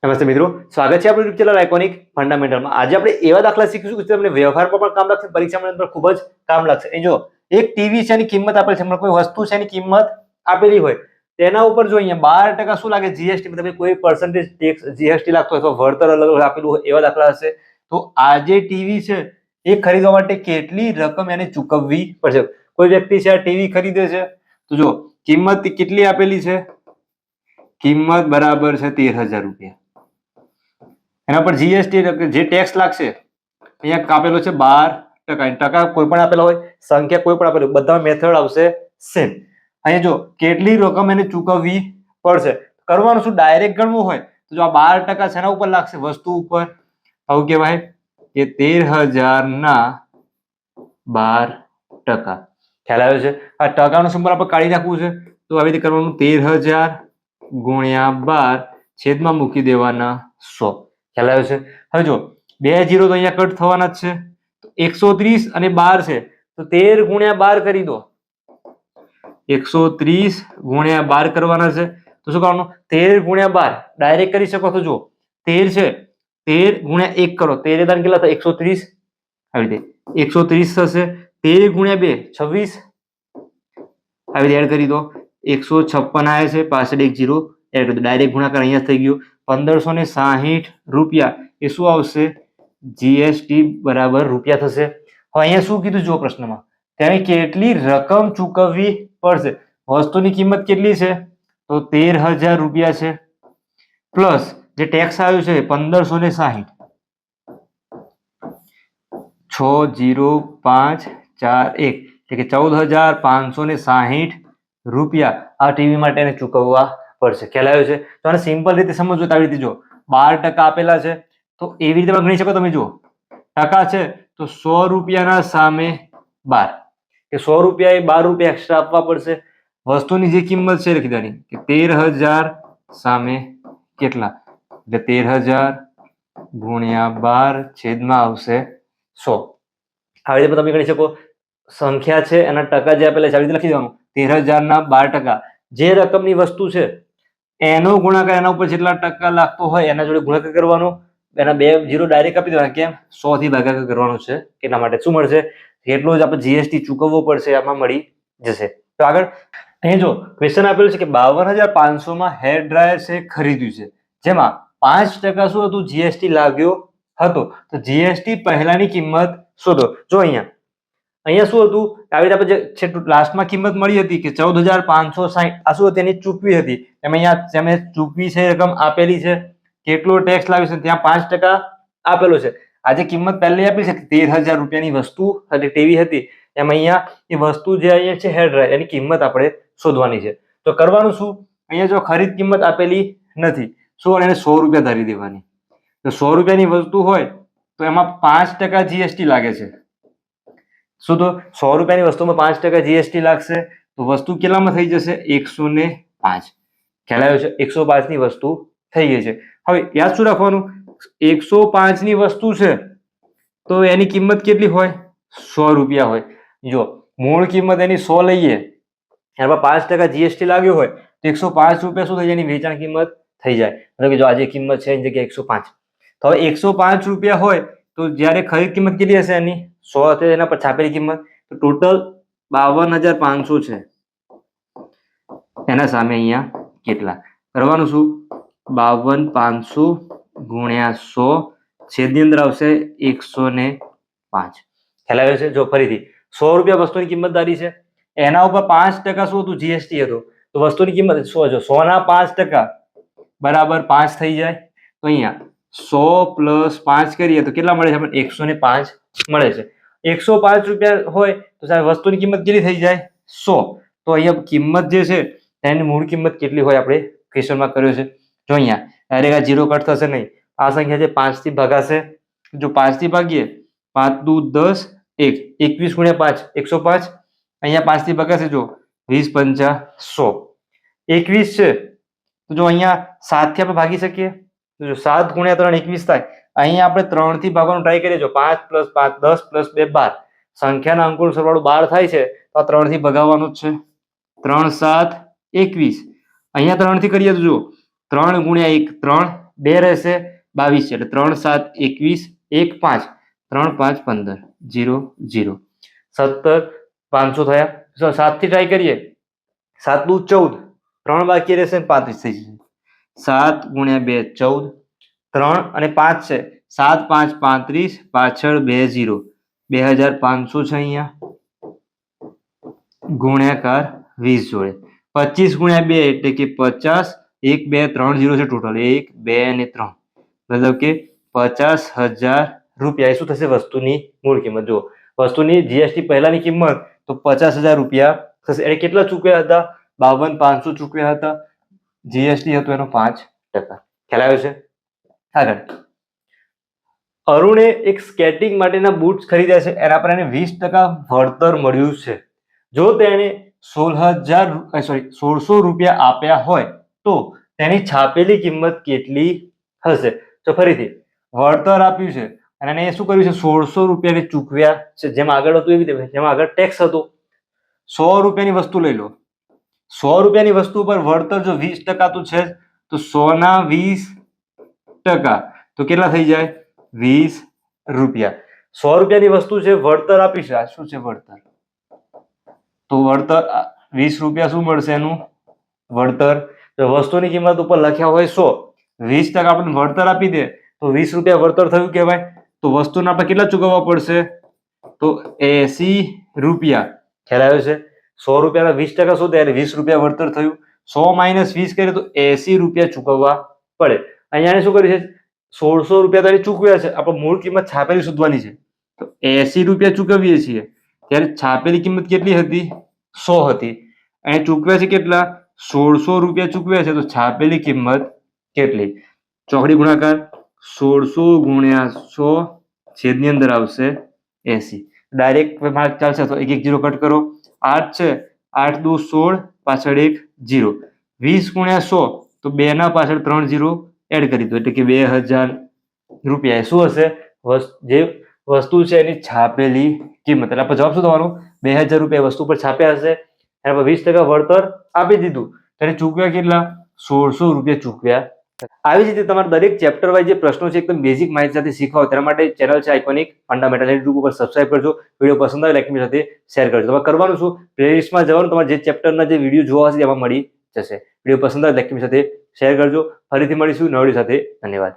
નમસ્તે મિત્રો, સ્વાગત છે આપણું યુટ્યુબ ચેનલ આઇકોનિક ફંડામેન્ટલમાં। આજે આપણે એવા દાખલા શીખીશું કે તમને વ્યવહારમાં પણ કામ લાગશે, પરીક્ષામાં અંદર ખૂબ જ કામ લાગશે। અહીં જો એક ટીવી છે એની કિંમત આપેલી છે, મતલબ કોઈ વસ્તુ છે એની કિંમત આપેલી હોય તેના ઉપર જો અહીંયા 12% શું લાગે જીએસટી, મતલબ કોઈ પર્સન્ટેજ ટેક્સ જીએસટી લાગતો હોય અથવા વળતર અલગ આપેલું હોય એવા દાખલા હશે। તો આ જે ટીવી છે એ ખરીદવા માટે કેટલી રકમ એને ચૂકવવી પડશે। કોઈ વ્યક્તિ છે આ ટીવી ખરીદે છે તો જો કિંમત કેટલી આપેલી છે, કિંમત બરાબર છે 13,000 રૂપિયા। એના પર જીએસટી જે ટેક્સ લાગશે અહીંયા આપેલો છે 12%, ટકા કોઈ પણ આપેલા હોય, સંખ્યા કોઈ પણ આપેલું, બધા મેથડ આવશે સેમ। અહીંયા જો કેટલી રકમ એને ચૂકવવી પડશે, કરવાનું શું, ડાયરેક્ટ ગણવું હોય તો જો આ 12% શેના ઉપર લાગશે, વસ્તુ ઉપર, આવું કહેવાય કે 13,000 ના 12%। ખ્યાલ આવ્યો છે? આ ટકાનું સિમ્બોલ આપણે કાઢી નાખવું છે તો આવી રીતે કરવાનું, 13,000 ગુણ્યા 12 છેદમાં મૂકી દેવાના 100। ખ્યાલ આવ્યો છે? હવે જો 2 0 તો અહીંયા કટ થવાના જ છે, તો 130 અને 12 છે તો 13 ગુણ્યા 12 કરી દો, 130 ગુણ્યા 12 કરવાના છે તો શું કરવાનું, 13 ગુણ્યા 12 ડાયરેક્ટ કરી શકો તો જો 13 છે, 13 ગુણ્યા 1 કરો, 13 દાન કેટલા થાય, 130, આવી રીતે 130 થશે, 13 ગુણ્યા 2 26, આવી રીતે એડ કરી દો, 156 આવે છે, પાછળ 1 0 એડ કરી દો, ડાયરેક્ટ ગુણાકાર અહીંયા થઈ ગયો, 1560 રૂપિયા એ શું આવશે, જીએસટી બરાબર રૂપિયા થશે। હવે અહીંયા શું કીધું જો પ્રશ્નમાં, તેને કેટલી રકમ ચૂકવવી પડશે, વસ્તુની કિંમત કેટલી છે તો 13,000 રૂપિયા છે, પ્લસ જે ટેક્સ આવ્યો છે 1560, 60541 એટલે કે 14,560 રૂપિયા આ ટીવી માટે એને ચૂકવવા પડશે। ખ્યાલ આવ્યો છે? તો આને સિમ્પલ રીતે સમજો તો આવી રીતે જો 12% આપેલા છે તો એવી રીતે પણ ગણી શકો તમે। જુઓ ટકા છે તો 100 રૂપિયાના સામે 12, કે 100 રૂપિયા એ 12 રૂપિયા એક્સ્ટ્રા આપવા પડશે। વસ્તુની જે કિંમત છે લખી દેવાની કે 13,000 સામે કેટલા, એટલે 13,000 ગુણ્યા 12 છેદમાં આવશે 100। આવી રીતે તમે ગણી શકો, સંખ્યા છે એના ટકા જે આપેલા છે આવી રીતે લખી દેવાનું, 13,000 ના 12%, જે રકમની વસ્તુ છે એનો ગુણાકાર એના ઉપર જેટલા ટકા લાગતો હોય એના જોડે ગુણાકાર કરવાનો, એના 2 0 ડાયરેક્ટ આપી દેવાના, કેમ, 100 થી ભાગાકાર કરવાનો છે એટલા માટે। શું મળશે, એટલો જ આપણે જીએસટી ચૂકવવો પડશે, આમાં મળી જશે। તો આગળ અહીં જો ક્વેશ્ચન આપેલું છે કે 52,500 માં હેર ડ્રાયર છે ખરીદ્યું છે, જેમાં 5% શું હતું, જીએસટી લાગ્યો હતો, તો જીએસટી પહેલાની કિંમત શોધો। જો અહીંયા શું હતું, આવી રીતે આપણે જે લાસ્ટમાં કિંમત મળી હતી કે 14,560, આ શું હતી, એની ચૂકવી હતી, એમાં અહીંયા તમે ચૂકવી છે રકમ આપેલી છે, કેટલો ટેક્સ લાવ્યો છે ત્યાં 5% આપેલો છે। આજે કિંમત પહેલી આપી છે 13,000 રૂપિયાની વસ્તુ હતી, ટીવી હતી, એમાં અહીંયા એ વસ્તુ જે અહીંયા છે હેર ડ્રાયર, એની કિંમત આપણે શોધવાની છે। તો કરવાનું શું, અહીંયા જો ખરીદ કિંમત આપેલી નથી, શું એને 100 રૂપિયા ધારી દેવાની, તો 100 રૂપિયાની વસ્તુ હોય તો એમાં 5% જીએસટી લાગે છે, શું, તો 100 રૂપિયાની વસ્તુમાં 5% જીએસટી લાગશે તો વસ્તુ કેટલામાં થઈ જશે, 105। ખ્યાલ આવ્યો છે? 105 ની વસ્તુ થઈ ગઈ છે। હવે યાદ શું રાખવાનું, 105 ની વસ્તુ છે તો એની કિંમત કેટલી હોય, 100 રૂપિયા હોય। જો મૂળ કિંમત એની 100 લઈએ, એમાં 5% જીએસટી લાગ્યો હોય તો 105 રૂપિયા શું થઈ જાય, એની વેચાણ કિંમત થઈ જાય, મતલબ કે જો આજે કિંમત છે એની જગ્યાએ 105, તો હવે 105 રૂપિયા હોય તો જ્યારે ખરીદ કિંમત કેટલી હશે એની, 100 હતી, એના પર છાપેલી કિંમત, તો ટોટલ 52,500 છે, એના સામે અહીંયા કેટલા કરવાનું, શું, 52,500 ગુણ્યા 100 છેદની અંદર આવશે 105। ખ્યાલ આવ્યો છે? જો ફરીથી 100 રૂપિયા વસ્તુની કિંમત ધારી છે, એના ઉપર 5% શું હતું, જીએસટી હતો, તો વસ્તુની કિંમત 100, જો 100 ના 5% બરાબર 5 થઈ જાય, તો અહીંયા 100 પ્લસ 5 કરીએ તો કેટલા મળે છે આપણે, 105 મળે છે। 105 રૂપિયા હોય તો સાહેબ વસ્તુની કિંમત કેટલી થઈ જાય, 100, તો અહીંયા કિંમત જે છે એની મૂળ કિંમત કેટલી હોય આપણે ક્વેશ્ચનમાં કર્યો છે। જો અહીંયા ડાયરેક્ટ આ 0 કટ થશે નહીં, આ સંખ્યા છે 5 થી ભાગાશે, જો 5 થી ભાગીએ 5 દુ 10, 1 21 ગુણ્યા 5 105, અહીંયા 5 થી ભાગાશે, જો 20 પંચા 100, 21 છે તો જો અહીંયા 7 થી આપણે ભાગી શકીએ, તો જો 7 ગુણ્યા 3 21 થાય, અહીંયા આપણે 3 થી ભાગવાનું ટ્રાય કરીએ, જો 5 + 5 10 + 2 12, સંખ્યાના અંકોનો સરવાળો 12 થાય છે તો આ 3 થી ભગાવવાનું જ છે, 3 7 21, અહીંયા 3 થી કરીએ તો જો 3 ગુણ્યા 1 3, 2 રહેશે 22 એટલે 3 7 21 1 5 3 5 15 0 0 17 500 થયા. 7 થી ટ્રાય કરીએ. 7 દુ 14 3 બાકી રહેશે 35 થઈ જશે. 7 ગુણ્યા 2 14 3 અને 5 છે 7 5 35 પાછળ 2 0 2500 છે અહીંયા ગુણ્યાકાર 20 જોડે 25 ગુણ્યા 2 એટલે કે 50 1 2 3 0 છે ટોટલ 1 2 અને 3 મતલબ કે 50,000 રૂપિયા. એ શું થશે? વસ્તુની મૂળ કિંમત. જો વસ્તુની જીએસટી પહેલાની કિંમત તો 50,000 રૂપિયા થશે. એને કેટલા ચૂકવ્યા હતા? 52,500 ચૂકવ્યા હતા. જીએસટી હતો એનો 5%. ખ્યાલ આવ્યો છે? આગળ અરુણે એક સ્કેટિંગ માટેના બૂટ્સ ખરીદ્યા છે. એના પર એને 20% વળતર મળ્યું છે. જો તેણે 1600 રૂપિયા આપ્યા હોય તો તેની છાપેલી કિંમત કેટલી હશે? તો ફરીથી વળતર આપ્યું છે અને એને શું કર્યું છે? 1600 રૂપિયાને ચૂકવ્યા છે. જેમ આગળ હતું એવી રીતે, જેમ આગળ ટેક્સ હતો 100 રૂપિયાની વસ્તુ લઈ લો. 100 રૂપિયાની વસ્તુ પર વળતર જો 20% તો છે તો 100 ના 20% તો કેટલા થઈ જાય? 20 રૂપિયા. 100 રૂપિયાની વસ્તુ છે, વળતર આપી છે. આ શું છે? વળતર. તો વળતર 20 રૂપિયા શું મળશે? એનું વળતર. તો વસ્તુની કિંમત ઉપર લખ્યા હોય 100, 20% આપણને વળતર આપી દે તો 20 રૂપિયા વળતર થયું કહેવાય. તો વસ્તુના આપણે કેટલા ચૂકવવા પડશે? તો 80 રૂપિયા. ખ્યાલ આવ્યો છે? 100 રૂપિયાના 20% શું થાય? 20 રૂપિયા વળતર થયું. 100 માઇનસ 20 કરીએ તો 80 રૂપિયા ચૂકવવા પડે. અહીંયા શું કર્યું છે? 1600 રૂપિયા તો ચૂકવ્યા છે. આપણે મૂળ કિંમત છાપેલી શોધવાની છે. તો 80 રૂપિયા ચૂકવીએ છીએ ત્યારે છાપેલી કિંમત કેટલી હતી? 100 હતી. અહીં ચૂકવ્યા છે કેટલા? 1600 રૂપિયા ચૂકવ્યા છે. તો છાપેલી કિંમત કેટલી? ચોકડી ગુણાકાર 1600 ગુણ્યા 100 છેદની અંદર આવશે 80. ડાયરેક્ટ માર્ક ચાલશે તો 1 1 0 કટ કરો. 8 છે 8 દુ 16 પાછળ 1 0. 20 ગુણ્યા 100 તો 2 ના પાછળ 3 0 એડ કરી દો એટલે કે 2000 રૂપિયા. શું હશે? જે વસ્તુ છે એની છાપેલી કિંમત. એટલે આપણે જવાબ શું થવાનો? 2000 રૂપિયા વસ્તુ પર છાપ્યા હશે. એના પર 20% વળતર આપી દીધું. ત્યારે ચૂકવ્યા કેટલા? 1600 રૂપિયા ચૂકવ્યા. આવી જ રીતે તમારે દરેક ચેપ્ટર વાઇઝ જે પ્રશ્નો છે એકદમ બેઝિક માહિતી સાથે શીખવા હોય તેના માટે ચેનલ છે આઇકોનિક ફંડામેન્ટલ યુટ્યુબ ઉપર સબસ્ક્રાઇબ કરજો. વિડીયો પસંદ આવે લાઈક સાથે શેર કરજો. તમારે કરવાનું શું? પ્લેલિસ્ટમાં જવાનું, તમારે જે ચેપ્ટરના જે વિડીયો જોવા હશે એમાં મળી જશે. વિડીયો પસંદ આવે લાઈક સાથે શેર કરજો. ફરીથી મળીશું નવી સાથે. ધન્યવાદ.